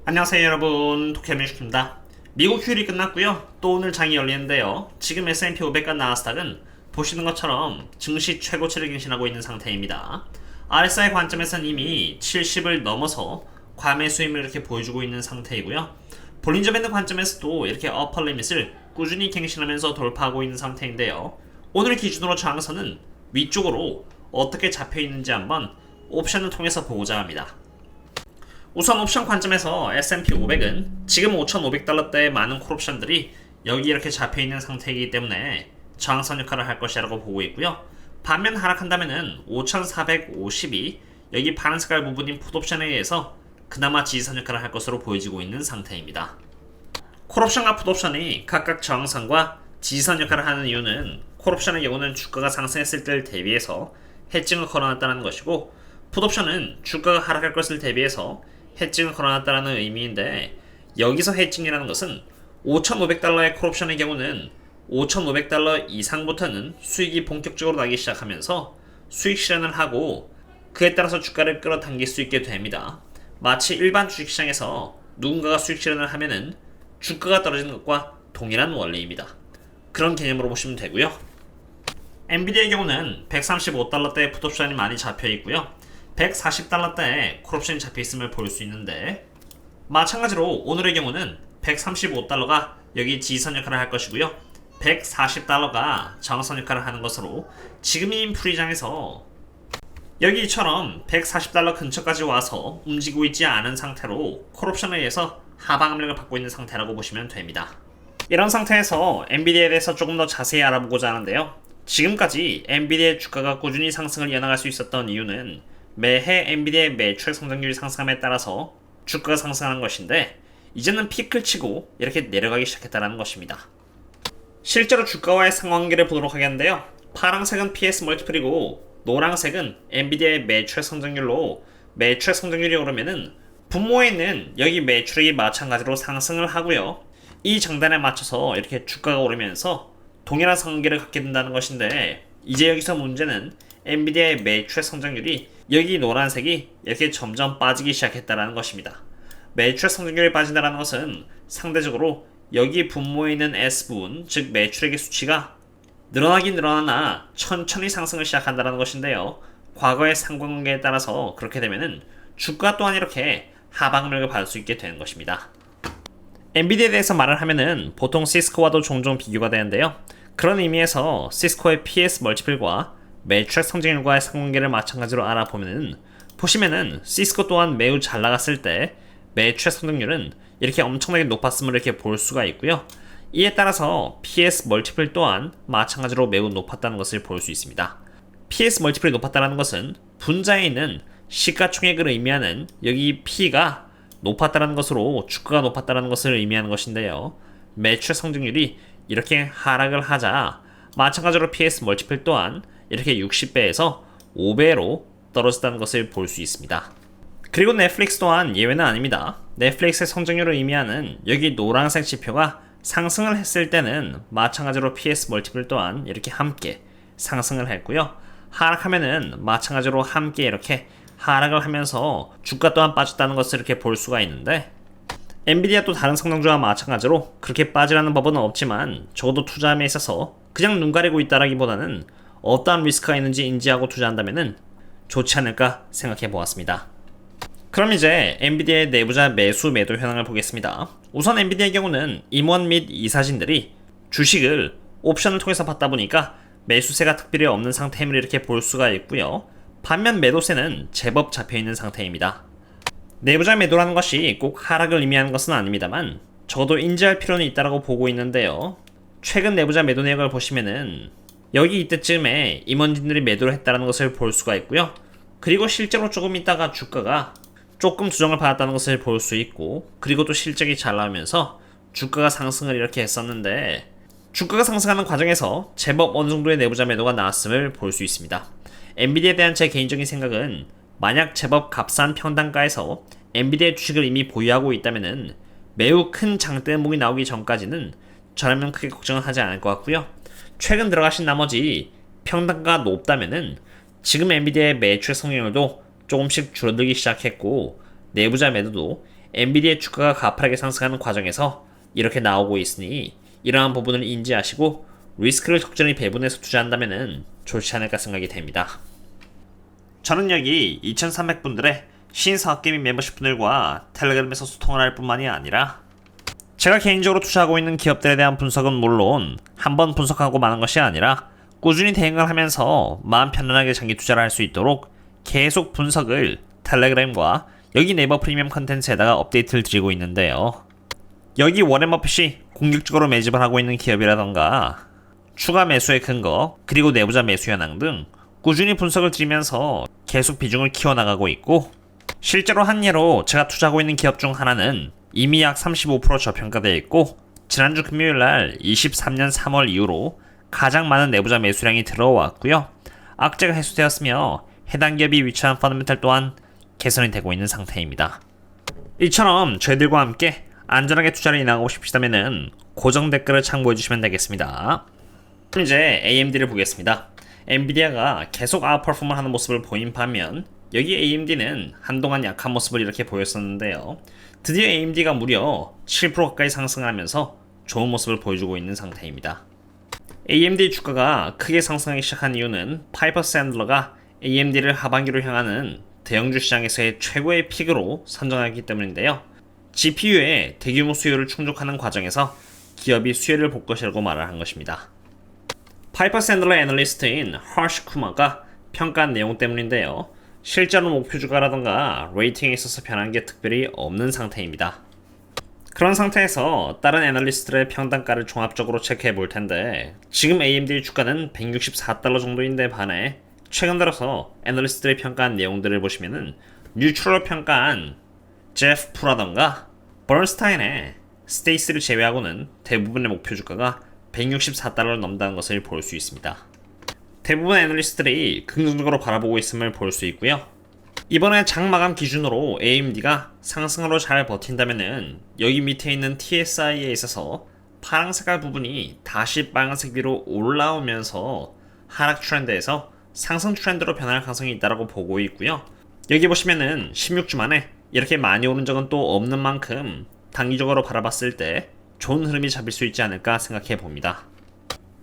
안녕하세요 여러분, 도쿄뮤직입니다. 미국 휴일이 끝났고요. 또 오늘 장이 열리는데요. 지금 S&P 500과 나스닥은 보시는 것처럼 증시 최고치를 갱신하고 있는 상태입니다. RSI 관점에서는 이미 70을 넘어서 과매수 힘을 이렇게 보여주고 있는 상태이고요. 볼린저 밴드 관점에서도 이렇게 어퍼 리밋을 꾸준히 갱신하면서 돌파하고 있는 상태인데요. 오늘 기준으로 저항선은 위쪽으로 어떻게 잡혀 있는지 한번 옵션을 통해서 보고자 합니다. 우선 옵션 관점에서 S&P 500은 지금 5,500달러대의 많은 콜옵션들이 여기 이렇게 잡혀있는 상태이기 때문에 저항선 역할을 할 것이라고 보고 있고요. 반면 하락한다면은 5,450이 여기 파란 색깔 부분인 풋옵션에 의해서 그나마 지지선 역할을 할 것으로 보여지고 있는 상태입니다. 콜옵션과 풋옵션이 각각 저항선과 지지선 역할을 하는 이유는 콜옵션의 경우는 주가가 상승했을 때를 대비해서 해증을 걸어놨다는 것이고, 풋옵션은 주가가 하락할 것을 대비해서 해증을 걸어놨다는 의미인데, 여기서 해증이라는 것은 5,500달러의 콜옵션의 경우는 5,500달러 이상부터는 수익이 본격적으로 나기 시작하면서 수익 실현을 하고 그에 따라서 주가를 끌어당길 수 있게 됩니다. 마치 일반 주식시장에서 누군가가 수익 실현을 하면은 주가가 떨어지는 것과 동일한 원리입니다. 그런 개념으로 보시면 되고요. 엔비디아의 경우는 135달러대의 풋옵션이 많이 잡혀있고요. 140달러대에 콜옵션이 잡혀있음을 볼 수 있는데, 마찬가지로 오늘의 경우는 135달러가 여기 지지선 역할을 할 것이고요. 140달러가 저항선 역할을 하는 것으로 지금인 프리장에서 여기처럼 140달러 근처까지 와서 움직이고 있지 않은 상태로 콜옵션에 의해서 하방 압력을 받고 있는 상태라고 보시면 됩니다. 이런 상태에서 엔비디아에 대해서 조금 더 자세히 알아보고자 하는데요. 지금까지 엔비디아의 주가가 꾸준히 상승을 이어나갈 수 있었던 이유는 매해 엔비디아의 매출 성장률이 상승함에 따라서 주가가 상승하는 것인데, 이제는 피크를 치고 이렇게 내려가기 시작했다는 것입니다. 실제로 주가와의 상관관계를 보도록 하겠는데요. 파란색은 PS 멀티플이고 노란색은 엔비디아의 매출 성장률로, 매출 성장률이 오르면은 분모에 있는 여기 매출액이 마찬가지로 상승을 하고요. 이 장단에 맞춰서 이렇게 주가가 오르면서 동일한 상관계를 갖게 된다는 것인데, 이제 여기서 문제는 엔비디아의 매출 성장률이 여기 노란색이 이렇게 점점 빠지기 시작했다는 것입니다. 매출 성장률이 빠진다는 것은 상대적으로 여기 분모에 있는 S부분, 즉 매출액의 수치가 늘어나긴 늘어나나 천천히 상승을 시작한다는 것인데요. 과거의 상관관계에 따라서 그렇게 되면은 주가 또한 이렇게 하방력을 받을 수 있게 되는 것입니다. 엔비디아에 대해서 말을 하면은 보통 시스코와도 종종 비교가 되는데요. 그런 의미에서 시스코의 PS 멀티플과 매출액 성장률과의 상관관계를 마찬가지로 알아보면은, 보시면은 시스코 또한 매우 잘 나갔을 때 매출액 성장률은 이렇게 엄청나게 높았음을 이렇게 볼 수가 있고요. 이에 따라서 PS 멀티플 또한 마찬가지로 매우 높았다는 것을 볼 수 있습니다. PS 멀티플이 높았다는 것은 분자에 있는 시가총액을 의미하는 여기 P가 높았다는 것으로 주가가 높았다는 것을 의미하는 것인데요. 매출 성장률이 이렇게 하락을 하자 마찬가지로 PS 멀티플 또한 이렇게 60배에서 5배로 떨어졌다는 것을 볼 수 있습니다. 그리고 넷플릭스 또한 예외는 아닙니다. 넷플릭스의 성장률을 의미하는 여기 노란색 지표가 상승을 했을 때는 마찬가지로 PS 멀티플 또한 이렇게 함께 상승을 했고요. 하락하면은 마찬가지로 함께 이렇게 하락을 하면서 주가 또한 빠졌다는 것을 이렇게 볼 수가 있는데, 엔비디아 또 다른 성장주와 마찬가지로 그렇게 빠지라는 법은 없지만 적어도 투자함에 있어서 그냥 눈 가리고 있다라기보다는 어떠한 리스크가 있는지 인지하고 투자한다면 좋지 않을까 생각해 보았습니다. 그럼 이제 엔비디아의 내부자 매수 매도 현황을 보겠습니다. 우선 엔비디아의 경우는 임원 및 이사진들이 주식을 옵션을 통해서 받다 보니까 매수세가 특별히 없는 상태임을 이렇게 볼 수가 있고요. 반면 매도세는 제법 잡혀있는 상태입니다. 내부자 매도라는 것이 꼭 하락을 의미하는 것은 아닙니다만 적어도 인지할 필요는 있다고 보고 있는데요. 최근 내부자 매도 내역을 보시면은 여기 이때쯤에 임원진들이 매도를 했다는 것을 볼 수가 있고요. 그리고 실제로 조금 있다가 주가가 조금 조정을 받았다는 것을 볼 수 있고, 그리고 또 실적이 잘 나오면서 주가가 상승을 이렇게 했었는데, 주가가 상승하는 과정에서 제법 어느 정도의 내부자 매도가 나왔음을 볼 수 있습니다. 엔비디아에 대한 제 개인적인 생각은, 만약 제법 값싼 평단가에서 엔비디아 주식을 이미 보유하고 있다면은 매우 큰 장대 음봉이 나오기 전까지는 저라면 크게 걱정은 하지 않을 것 같고요. 최근 들어가신 나머지 평단가가 높다면은 지금 엔비디아의 매출 성장률도 조금씩 줄어들기 시작했고, 내부자 매도도 엔비디아의 주가가 가파르게 상승하는 과정에서 이렇게 나오고 있으니 이러한 부분을 인지하시고 리스크를 적절히 배분해서 투자한다면 좋지 않을까 생각이 됩니다. 저는 여기 2300분들의 신사업게임 멤버십 분들과 텔레그램에서 소통을 할 뿐만이 아니라 제가 개인적으로 투자하고 있는 기업들에 대한 분석은 물론 한번 분석하고 마는 것이 아니라 꾸준히 대응을 하면서 마음 편안하게 장기 투자를 할 수 있도록 계속 분석을 텔레그램과 여기 네이버 프리미엄 컨텐츠에다가 업데이트를 드리고 있는데요. 여기 워렌 버핏이 공격적으로 매집을 하고 있는 기업이라던가 추가 매수의 근거 그리고 내부자 매수 현황 등 꾸준히 분석을 드리면서 계속 비중을 키워나가고 있고, 실제로 한 예로 제가 투자하고 있는 기업 중 하나는 이미 약 35% 저평가되어 있고 지난주 금요일날 23년 3월 이후로 가장 많은 내부자 매수량이 들어왔고요. 악재가 해소되었으며 해당 기업이 위치한 펀더멘탈 또한 개선이 되고 있는 상태입니다. 이처럼 저희들과 함께 안전하게 투자를 이나가고 싶으시다면 고정 댓글을 참고해주시면 되겠습니다. 그럼 이제 AMD를 보겠습니다. 엔비디아가 계속 아웃퍼폼을 하는 모습을 보인 반면 여기 AMD는 한동안 약한 모습을 이렇게 보였었는데요. 드디어 AMD가 무려 7% 가까이 상승하면서 좋은 모습을 보여주고 있는 상태입니다. AMD 주가가 크게 상승하기 시작한 이유는 파이퍼 샌들러가 AMD를 하반기로 향하는 대형주 시장에서의 최고의 픽으로 선정하기 때문인데요. GPU의 대규모 수요를 충족하는 과정에서 기업이 수혜를 볼 것이라고 말을 한 것입니다. 파이퍼 샌들러 애널리스트인 허시 쿠마가 평가한 내용 때문인데요. 실제로 목표 주가라던가 레이팅에 있어서 변한 게 특별히 없는 상태입니다. 그런 상태에서 다른 애널리스트들의 평단가를 종합적으로 체크해 볼 텐데, 지금 AMD의 주가는 164달러 정도인데 반해 최근 들어서 애널리스트들의 평가한 내용들을 보시면은 뉴트럴로 평가한 제프 프라던가 버넌스타인의 스테이스를 제외하고는 대부분의 목표 주가가 164달러를 넘는다는 것을 볼 수 있습니다. 대부분 애널리스트들이 긍정적으로 바라보고 있음을 볼 수 있고요. 이번에 장마감 기준으로 AMD가 상승으로 잘 버틴다면은 여기 밑에 있는 TSI에 있어서 파란 색깔 부분이 다시 빨간색 위로 올라오면서 하락 트렌드에서 상승 트렌드로 변할 가능성이 있다고 보고 있고요. 여기 보시면은 16주 만에 이렇게 많이 오른 적은 또 없는 만큼 단기적으로 바라봤을 때 좋은 흐름이 잡힐 수 있지 않을까 생각해 봅니다.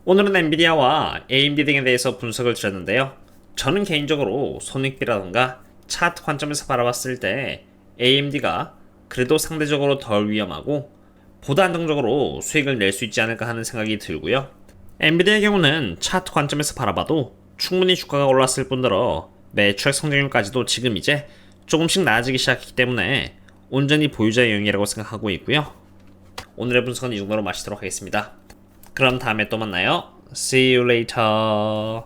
오늘은 엔비디아와 AMD 등에 대해서 분석을 드렸는데요. 저는 개인적으로 손익비라던가 차트 관점에서 바라봤을 때 AMD가 그래도 상대적으로 덜 위험하고 보다 안정적으로 수익을 낼 수 있지 않을까 하는 생각이 들고요. 엔비디아의 경우는 차트 관점에서 바라봐도 충분히 주가가 올랐을 뿐더러 매출액 성장률까지도 지금 이제 조금씩 나아지기 시작했기 때문에 온전히 보유자의 영역이라고 생각하고 있고요. 오늘의 분석은 이 정도로 마치도록 하겠습니다. 그럼 다음에 또 만나요. See you later.